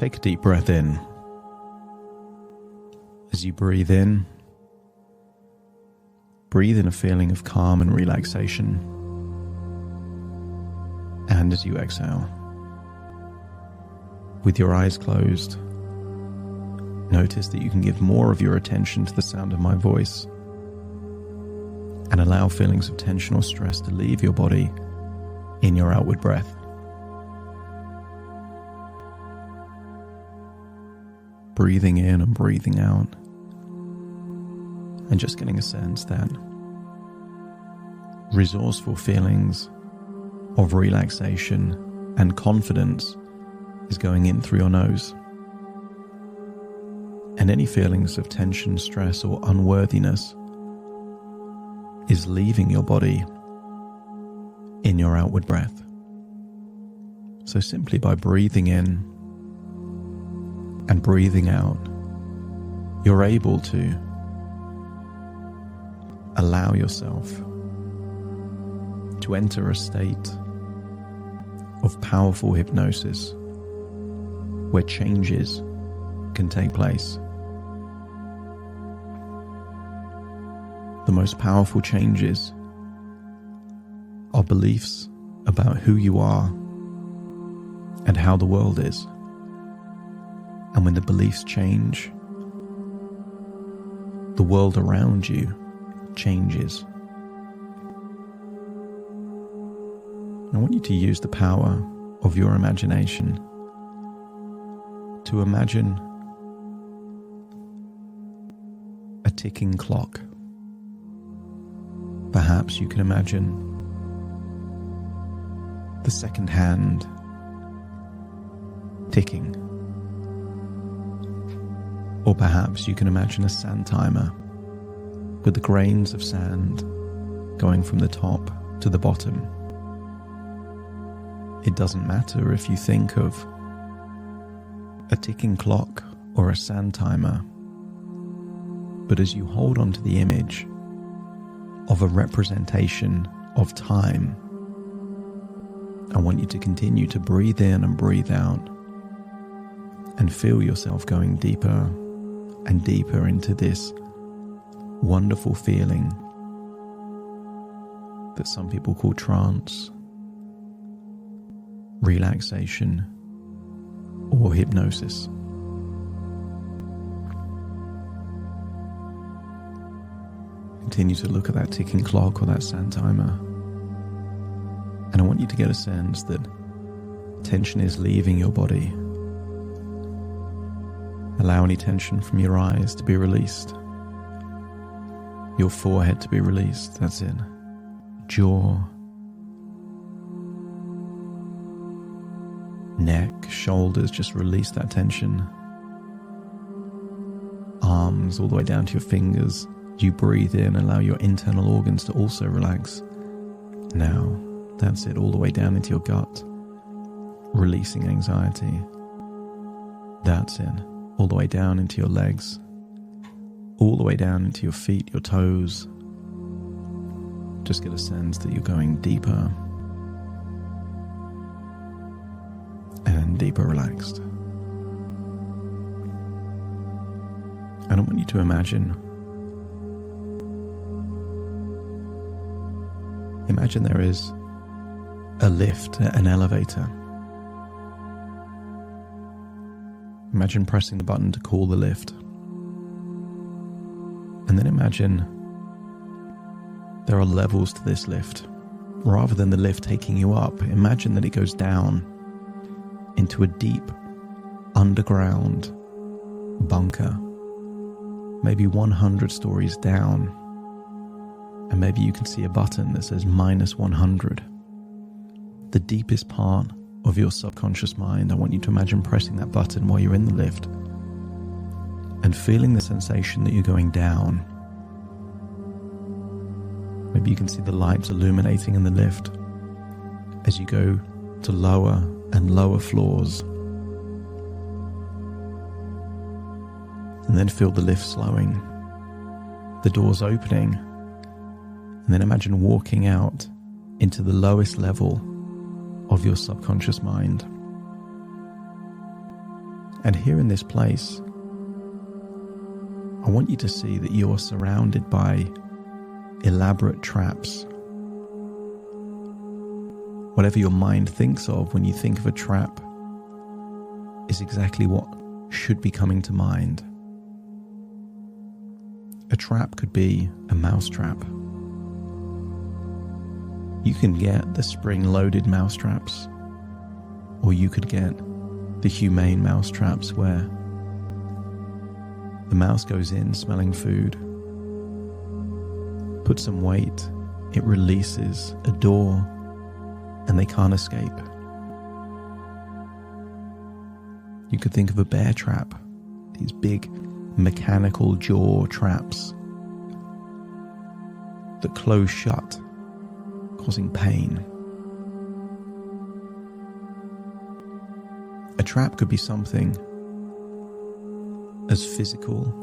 Take a deep breath in. As you breathe in a feeling of calm and relaxation. And as you exhale, with your eyes closed, notice that you can give more of your attention to the sound of my voice and allow feelings of tension or stress to leave your body in your outward breath. Breathing in and breathing out, and just getting a sense that resourceful feelings of relaxation and confidence is going in through your nose. And any feelings of tension, stress, or unworthiness is leaving your body in your outward breath. So simply by breathing in and breathing out, you're able to allow yourself to enter a state of powerful hypnosis where changes can take place. The most powerful changes are beliefs about who you are and how the world is. And when the beliefs change, the world around you changes. I want you to use the power of your imagination to imagine a ticking clock. Perhaps you can imagine the second hand ticking. Or perhaps you can imagine a sand timer with the grains of sand going from the top to the bottom. It doesn't matter if you think of a ticking clock or a sand timer, but as you hold on to the image of a representation of time, I want you to continue to breathe in and breathe out and feel yourself going deeper and deeper into this wonderful feeling that some people call trance, relaxation, or hypnosis. Continue to look at that ticking clock or that sand timer, and I want you to get a sense that tension is leaving your body. Allow any tension from your eyes to be released, your forehead to be released, that's it, jaw, neck, shoulders, just release that tension. Arms all the way down to your fingers. You breathe in, allow your internal organs to also relax. Now, that's it, all the way down into your gut, releasing anxiety. That's it, all the way down into your legs, all the way down into your feet, your toes. Just get a sense that you're going deeper and deeper relaxed. And I want you to imagine there is a lift, an elevator. Imagine pressing the button to call the lift. And then imagine there are levels to this lift. Rather than the lift taking you up, imagine that it goes down into a deep underground bunker, maybe 100 stories down. And maybe you can see a button that says -100. The deepest part of your subconscious mind. I want you to imagine pressing that button while you're in the lift and feeling the sensation that you're going down. Maybe you can see the lights illuminating in the lift as you go to lower and lower floors. And then feel the lift slowing, the doors opening, and then imagine walking out into the lowest level of your subconscious mind. And here in this place, I want you to see that you're surrounded by elaborate traps. Whatever your mind thinks of when you think of a trap is exactly what should be coming to mind. A trap could be a mousetrap. You can get the spring-loaded mousetraps, or you could get the humane mousetraps where the mouse goes in smelling food, puts some weight, it releases a door, and they can't escape. You could think of a bear trap, these big mechanical jaw traps that close shut, causing pain. A trap could be something as physical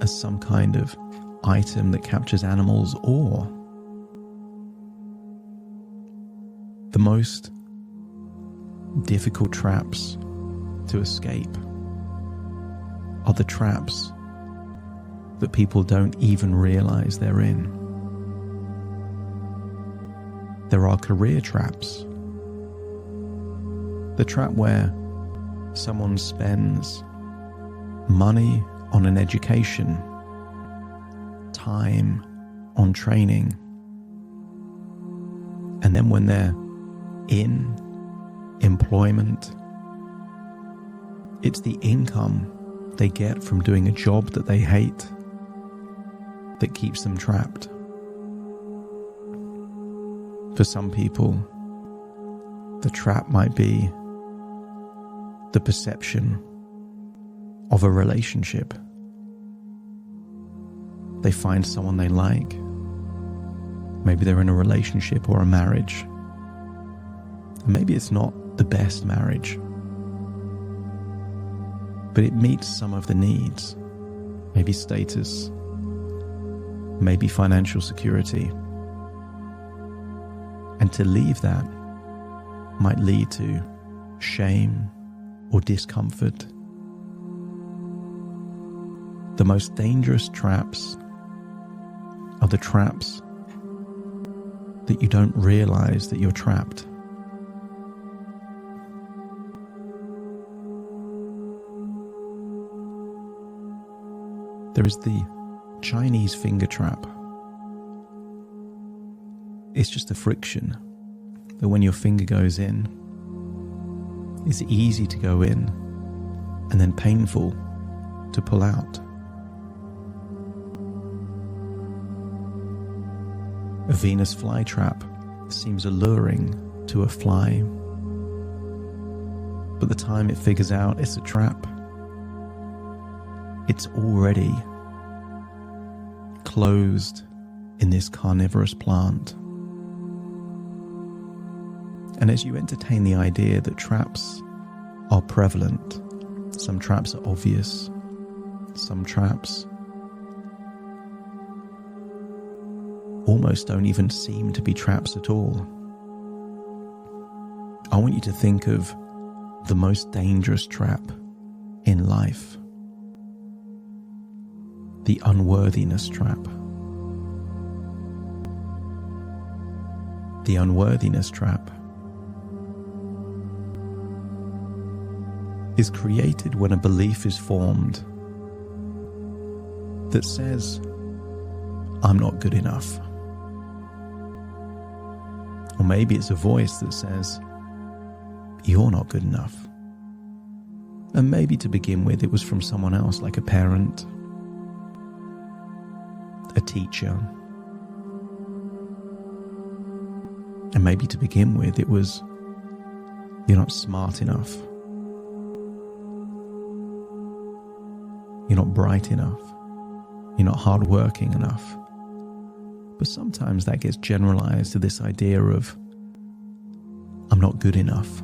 as some kind of item that captures animals, or the most difficult traps to escape are the traps that people don't even realize they're in. There are career traps. The trap where someone spends money on an education, time on training, and then when they're in employment, it's the income they get from doing a job that they hate that keeps them trapped. For some people, the trap might be the perception of a relationship. They find someone they like. Maybe they're in a relationship or a marriage. And maybe it's not the best marriage, but it meets some of the needs. Maybe status, maybe financial security. And to leave that might lead to shame or discomfort. The most dangerous traps are the traps that you don't realize that you're trapped. There is the Chinese finger trap. It's just a friction that when your finger goes in, it's easy to go in and then painful to pull out. A Venus flytrap seems alluring to a fly, but the time it figures out it's a trap, it's already closed in this carnivorous plant. And as you entertain the idea that traps are prevalent, some traps are obvious, some traps almost don't even seem to be traps at all, I want you to think of the most dangerous trap in life. The unworthiness trap. The unworthiness trap is created when a belief is formed that says, I'm not good enough. Or maybe it's a voice that says, you're not good enough. And maybe to begin with, it was from someone else, like a parent, a teacher. And maybe to begin with, it was, you're not smart enough. You're not bright enough. You're not hardworking enough. But sometimes that gets generalized to this idea of, I'm not good enough.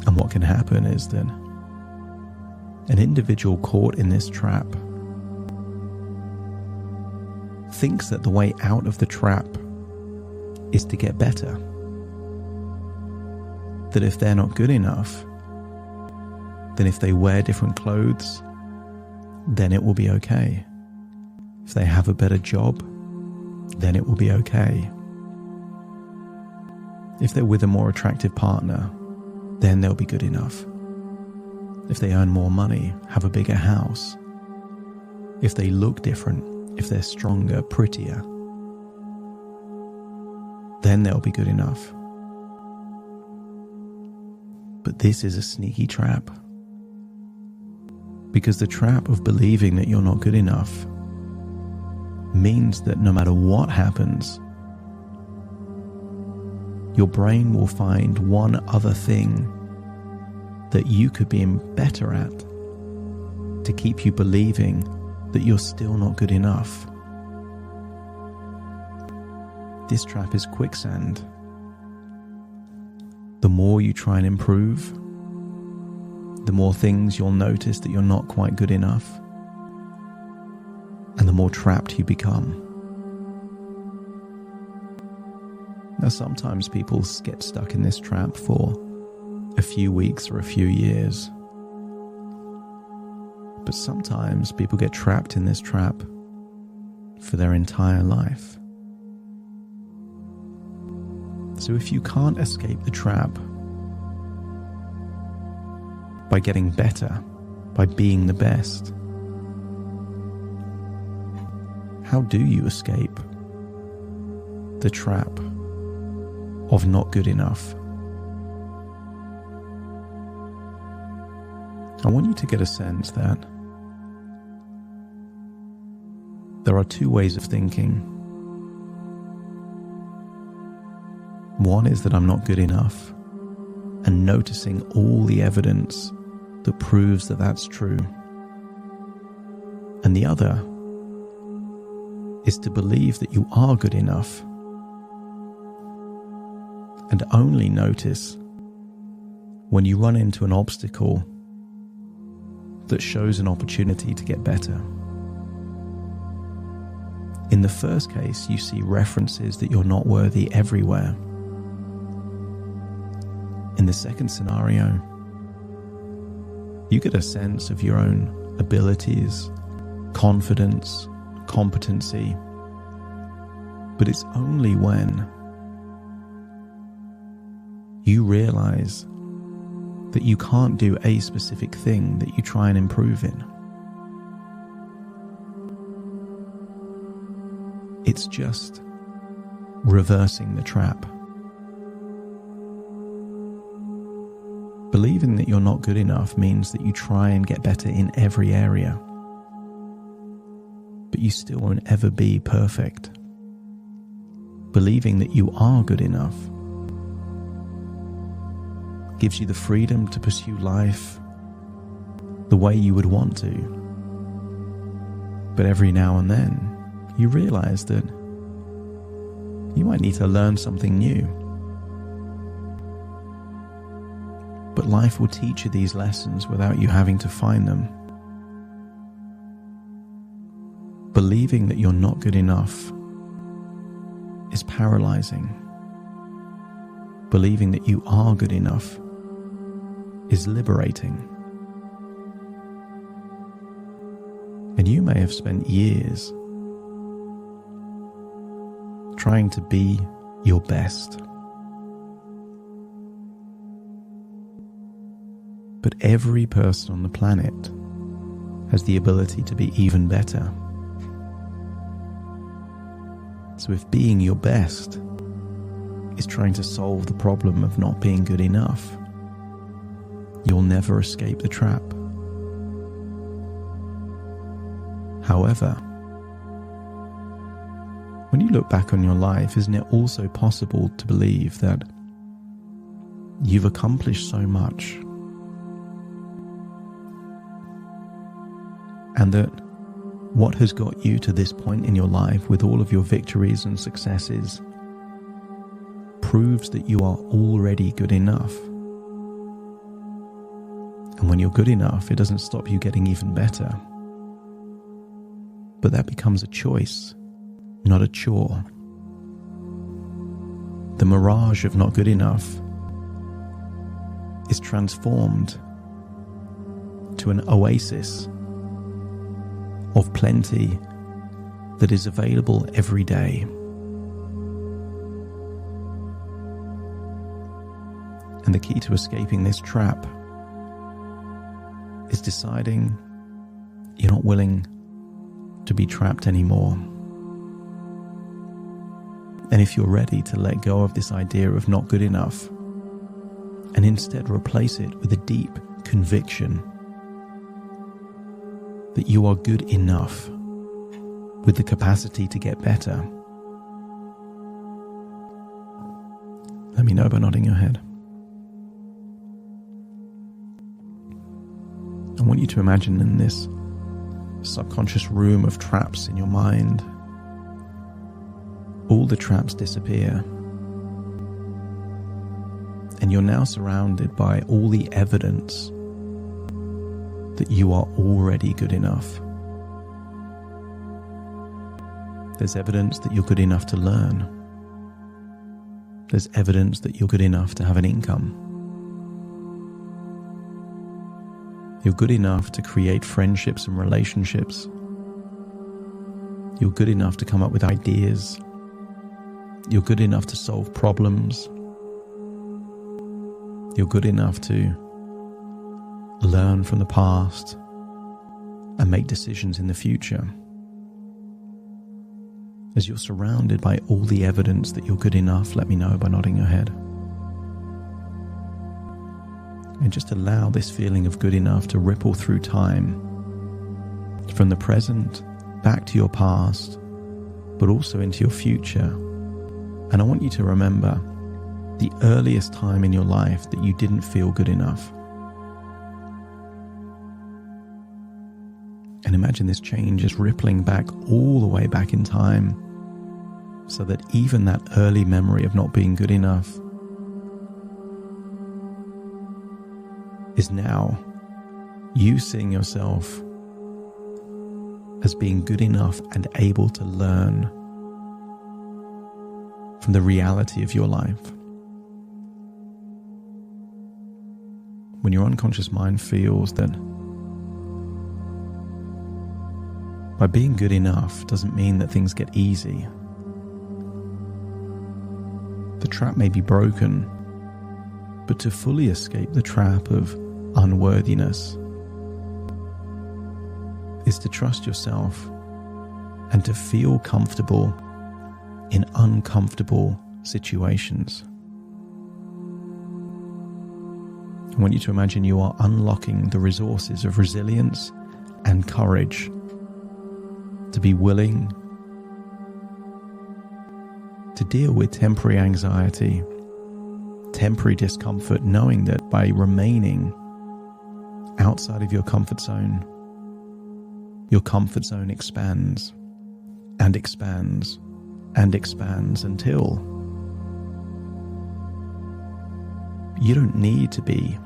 And what can happen is that an individual caught in this trap thinks that the way out of the trap is to get better. that if they're not good enough, then if they wear different clothes, then it will be okay. If they have a better job, then it will be okay. If they're with a more attractive partner, then they'll be good enough. If they earn more money, have a bigger house, if they look different, if they're stronger, prettier, then they'll be good enough. But this is a sneaky trap. Because the trap of believing that you're not good enough means that no matter what happens, your brain will find one other thing that you could be better at to keep you believing that you're still not good enough. This trap is quicksand. The more you try and improve, the more things you'll notice that you're not quite good enough, and the more trapped you become. Now, sometimes people get stuck in this trap for a few weeks or a few years. But sometimes people get trapped in this trap for their entire life. So if you can't escape the trap by getting better, by being the best, how do you escape the trap of not good enough? I want you to get a sense that there are two ways of thinking. One is that I'm not good enough, and noticing all the evidence that proves that that's true. And the other is to believe that you are good enough, and only notice when you run into an obstacle that shows an opportunity to get better. In the first case, you see references that you're not worthy everywhere. In the second scenario, you get a sense of your own abilities, confidence, competency, but it's only when you realize that you can't do a specific thing that you try and improve in. It's just reversing the trap. Believing that you're not good enough means that you try and get better in every area, but you still won't ever be perfect. Believing that you are good enough gives you the freedom to pursue life the way you would want to. But every now and then, you realize that you might need to learn something new. But life will teach you these lessons without you having to find them. Believing that you're not good enough is paralyzing. Believing that you are good enough is liberating. And you may have spent years trying to be your best. But every person on the planet has the ability to be even better. So if being your best is trying to solve the problem of not being good enough, you'll never escape the trap. However, when you look back on your life, isn't it also possible to believe that you've accomplished so much, and that what has got you to this point in your life with all of your victories and successes proves that you are already good enough? And when you're good enough, it doesn't stop you getting even better. But that becomes a choice, not a chore. The mirage of not good enough is transformed to an oasis of plenty that is available every day. And the key to escaping this trap is deciding you're not willing to be trapped anymore. And if you're ready to let go of this idea of not good enough and instead replace it with a deep conviction that you are good enough with the capacity to get better, let me know by nodding your head. I want you to imagine in this subconscious room of traps in your mind, all the traps disappear, and you're now surrounded by all the evidence that you are already good enough. There's evidence that you're good enough to learn. There's evidence that you're good enough to have an income. You're good enough to create friendships and relationships. You're good enough to come up with ideas. You're good enough to solve problems. You're good enough to learn from the past and make decisions in the future. As you're surrounded by all the evidence that you're good enough, let me know by nodding your head. And just allow this feeling of good enough to ripple through time, from the present back to your past, but also into your future. And I want you to remember the earliest time in your life that you didn't feel good enough. And imagine this change is rippling back all the way back in time, so that even that early memory of not being good enough is now you seeing yourself as being good enough and able to learn from the reality of your life. When your unconscious mind feels that by being good enough doesn't mean that things get easy, the trap may be broken, but to fully escape the trap of unworthiness is to trust yourself and to feel comfortable in uncomfortable situations. I want you to imagine you are unlocking the resources of resilience and courage to be willing to deal with temporary anxiety, temporary discomfort, knowing that by remaining outside of your comfort zone expands and expands and expands until you don't need to be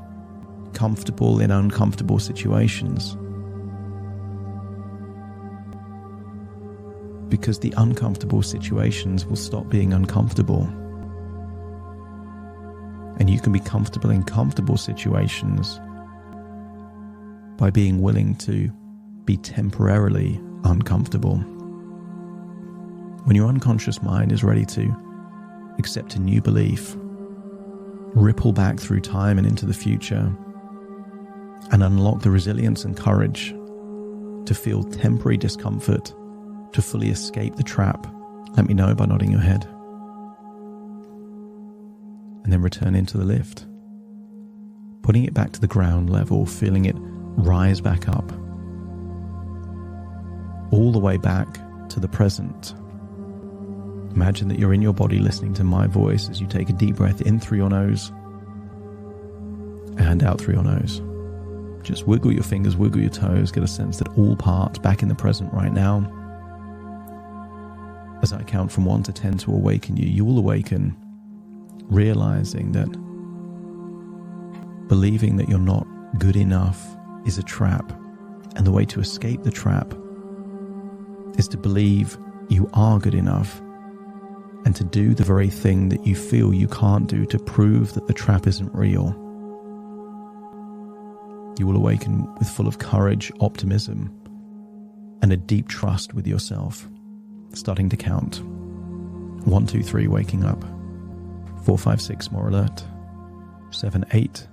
comfortable in uncomfortable situations, because the uncomfortable situations will stop being uncomfortable, and you can be comfortable in comfortable situations by being willing to be temporarily uncomfortable. When your unconscious mind is ready to accept a new belief, ripple back through time and into the future, and unlock the resilience and courage to feel temporary discomfort, to fully escape the trap, let me know by nodding your head. And then return into the lift, putting it back to the ground level, feeling it rise back up, all the way back to the present. Imagine that you're in your body listening to my voice as you take a deep breath in through your nose and out through your nose. Just wiggle your fingers, wiggle your toes, get a sense that all parts back in the present right now. As I count from 1 to 10 to awaken you, you will awaken realizing that believing that you're not good enough is a trap, and the way to escape the trap is to believe you are good enough and to do the very thing that you feel you can't do to prove that the trap isn't real. You will awaken with full of courage, optimism, and a deep trust with yourself. Starting to count. 1, 2, 3, waking up. 4, 5, 6, more alert. 7, 8.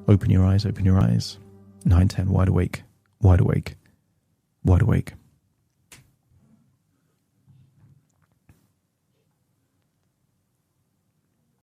Open your eyes, open your eyes. 9, 10, wide awake, wide awake, wide awake.